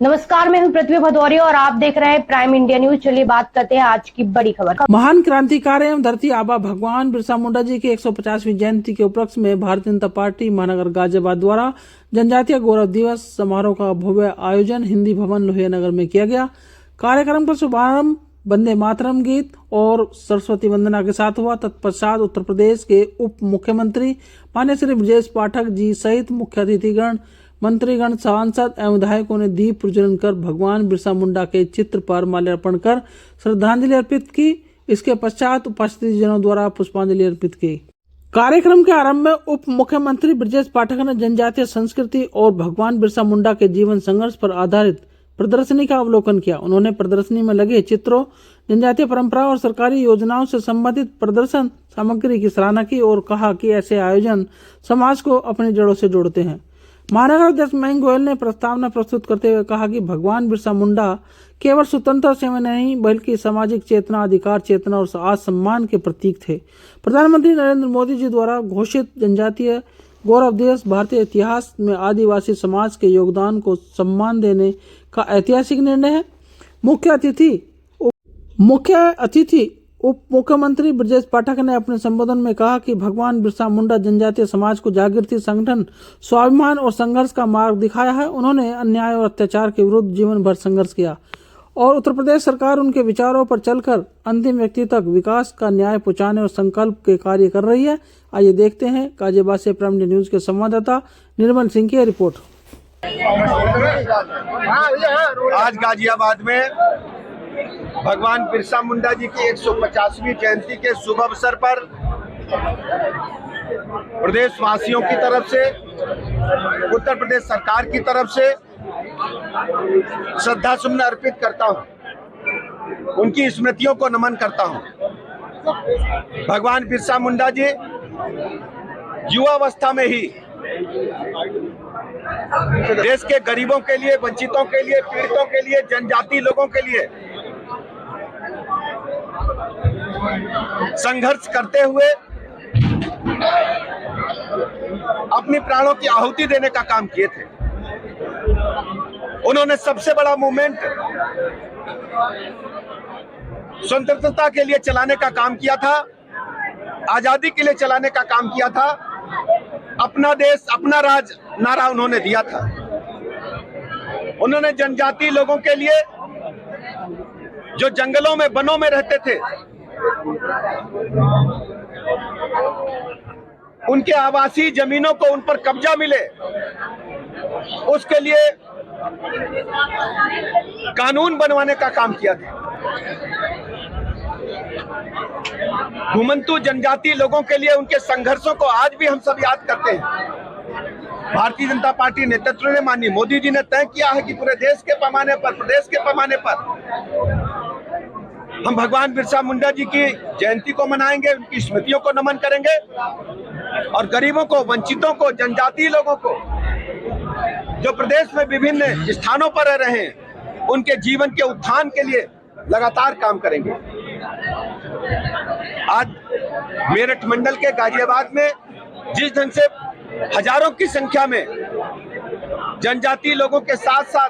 नमस्कार, मैं हूं पृथ्वी भदौरिया और आप देख रहे हैं प्राइम इंडिया न्यूज। चलिए बात करते हैं आज की बड़ी खबर। महान क्रांतिकारी एवं धरती आबा भगवान बिरसा मुंडा जी की 150वीं जयंती के उपलक्ष्य में भारतीय जनता पार्टी महानगर गाजियाबाद द्वारा जनजातीय गौरव दिवस समारोह का भव्य आयोजन हिंदी भवन लोहिया नगर में किया गया। कार्यक्रम का शुभारंभ वंदे मातरम गीत और सरस्वती वंदना के साथ हुआ। तत्पश्चात उत्तर प्रदेश के उप मुख्यमंत्री माननीय श्री ब्रजेश पाठक जी सहित मुख्य अतिथिगण, मंत्रीगण, सांसद एवं विधायकों ने दीप प्रज्वलन कर भगवान बिरसा मुंडा के चित्र पर माल्यार्पण कर श्रद्धांजलि अर्पित की। इसके पश्चात उपस्थित जनों द्वारा पुष्पांजलि अर्पित की। कार्यक्रम के आरंभ में उप मुख्यमंत्री ब्रजेश पाठक ने जनजातीय संस्कृति और भगवान बिरसा मुंडा के जीवन संघर्ष पर आधारित प्रदर्शनी का अवलोकन किया। उन्होंने प्रदर्शनी में लगे चित्रों, जनजातीय परंपरा और सरकारी योजनाओं से संबंधित प्रदर्शन सामग्री की सराहना की और कहा कि ऐसे आयोजन समाज को अपनी जड़ों से जोड़ते हैं। महानगर अध्यक्ष मयंक गोयल ने प्रस्तावना प्रस्तुत करते हुए कहा कि भगवान बिरसा मुंडा केवल स्वतंत्रता सेवा नहीं बल्कि सामाजिक चेतना, अधिकार चेतना और आत्मसम्मान के प्रतीक थे। प्रधानमंत्री नरेंद्र मोदी जी द्वारा घोषित जनजातीय गौरव दिवस भारतीय इतिहास में आदिवासी समाज के योगदान को सम्मान देने का ऐतिहासिक निर्णय है। मुख्य अतिथि उप मुख्यमंत्री ब्रजेश पाठक ने अपने संबोधन में कहा कि भगवान बिरसा मुंडा जनजातीय समाज को जागृति, संगठन, स्वाभिमान और संघर्ष का मार्ग दिखाया है। उन्होंने अन्याय और अत्याचार के विरुद्ध जीवन भर संघर्ष किया और उत्तर प्रदेश सरकार उनके विचारों पर चलकर अंतिम व्यक्ति तक विकास का न्याय पहुंचाने और संकल्प के कार्य कर रही है। आइए देखते हैं गाजियाबाद से प्राइम इंडिया न्यूज के संवाददाता निर्मल सिंह की रिपोर्ट। आज गाजियाबाद में भगवान बिरसा मुंडा जी की 150वीं जयंती के शुभ अवसर पर प्रदेशवासियों की तरफ से, उत्तर प्रदेश सरकार की तरफ से श्रद्धा सुमन अर्पित करता हूं, उनकी स्मृतियों को नमन करता हूं। भगवान बिरसा मुंडा जी युवावस्था में ही देश के गरीबों के लिए, वंचितों के लिए, पीड़ितों के लिए, जनजाति लोगों के लिए संघर्ष करते हुए अपनी प्राणों की आहुति देने का काम किए थे। उन्होंने सबसे बड़ा मूवमेंट स्वतंत्रता के लिए चलाने का काम किया था, आजादी के लिए चलाने का काम किया था। अपना देश अपना राज नारा उन्होंने दिया था। उन्होंने जनजाति लोगों के लिए जो जंगलों में, वनों में रहते थे, उनके आवासीय जमीनों को उन पर कब्जा मिले, उसके लिए कानून बनवाने का काम किया था। घुमंतु जनजाति लोगों के लिए उनके संघर्षों को आज भी हम सब याद करते हैं। भारतीय जनता पार्टी नेतृत्व ने, माननीय मोदी जी ने तय किया है कि पूरे देश के पैमाने पर, प्रदेश के पैमाने पर हम भगवान बिरसा मुंडा जी की जयंती को मनाएंगे, उनकी स्मृतियों को नमन करेंगे और गरीबों को, वंचितों को, जनजातीय लोगों को जो प्रदेश में विभिन्न स्थानों पर रह रहे हैं, उनके जीवन के उत्थान के लिए लगातार काम करेंगे। आज मेरठ मंडल के गाजियाबाद में जिस ढंग से हजारों की संख्या में जनजातीय लोगों के साथ साथ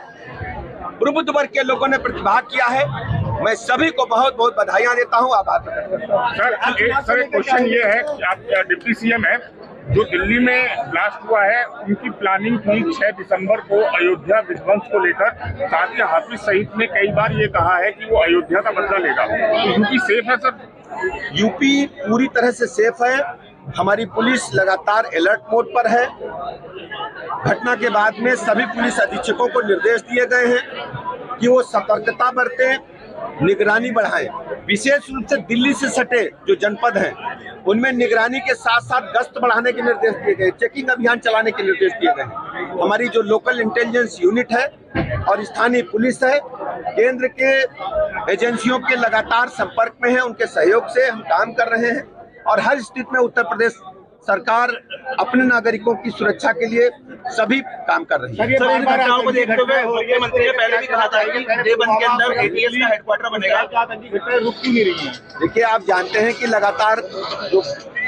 प्रबुद्ध वर्ग के लोगों ने प्रतिभाग किया है, मैं सभी को बहुत बहुत बधाइयां देता हूं, आभार प्रकट करता हूं। सर एक क्वेश्चन ये है कि आप डिप्टी सीएम है, जो दिल्ली में ब्लास्ट हुआ है, उनकी प्लानिंग थी 6 दिसंबर को अयोध्या विध्वंस को लेकर। साथ ही हाफिज सईद ने कई बार ये कहा है कि वो अयोध्या का बदला लेगा। तो यूपी सेफ है सर? यूपी पूरी तरह से सेफ है। हमारी पुलिस लगातार अलर्ट मोड पर है। घटना के बाद में सभी पुलिस अधीक्षकों को निर्देश दिए गए हैं कि वो सतर्कता बरतें, निगरानी बढ़ाएं। विशेष रूप से दिल्ली से सटे जो जनपद हैं, उनमें निगरानी के साथ साथ गश्त बढ़ाने के निर्देश दिए गए, चेकिंग अभियान चलाने के निर्देश दिए गए। हमारी जो लोकल इंटेलिजेंस यूनिट है और स्थानीय पुलिस है, केंद्र के एजेंसियों के लगातार संपर्क में है, उनके सहयोग से हम काम कर रहे हैं और हर स्थिति में उत्तर प्रदेश सरकार अपने नागरिकों की सुरक्षा के लिए सभी काम कर रही है। इन घटनाओं को देखते हुए मुख्यमंत्री ने पहले भी कहा था कि देवबंद के अंदर एटीएस का हेडक्वार्टर बनेगा, रुक क्यों नहीं रही है? देखिए, आप जानते हैं कि लगातार जो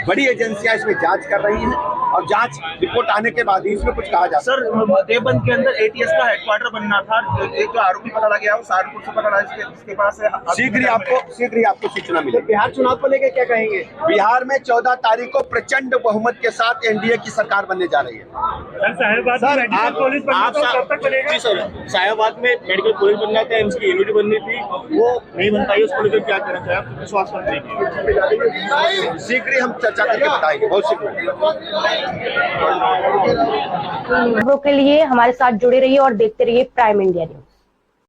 बड़ी एजेंसियां इसमें जांच कर रही हैं और जांच रिपोर्ट आने के बाद ही इसमें कुछ कहा जा सकता है। सर, देवबंद के अंदर एटीएस का हेडक्वार्टर बनना था। एक जो आरोपी पकड़ा गया वो सहारनपुर से पकड़ा, इसके पास है। शीघ्र ही आपको सूचना मिलेगी। बिहार चुनाव को लेकर क्या कहेंगे? बिहार में 14 तारीख को प्रचंड बहुमत के साथ एनडीए की सरकार बनने जा रही है। साहेबाबाद में मेडिकल कॉलेज बनना था, एम्स की यूनिट बननी थी, वो नहीं बन पाई। उसको लेकर क्या कहना चाहिए आप स्वास्थ्य मंत्री? शीघ्र ही हम चर्चा करके बताएंगे, बहुत शीघ्र। खबरों के लिए हमारे साथ जुड़े रहिए और देखते रहिए प्राइम इंडिया न्यूज।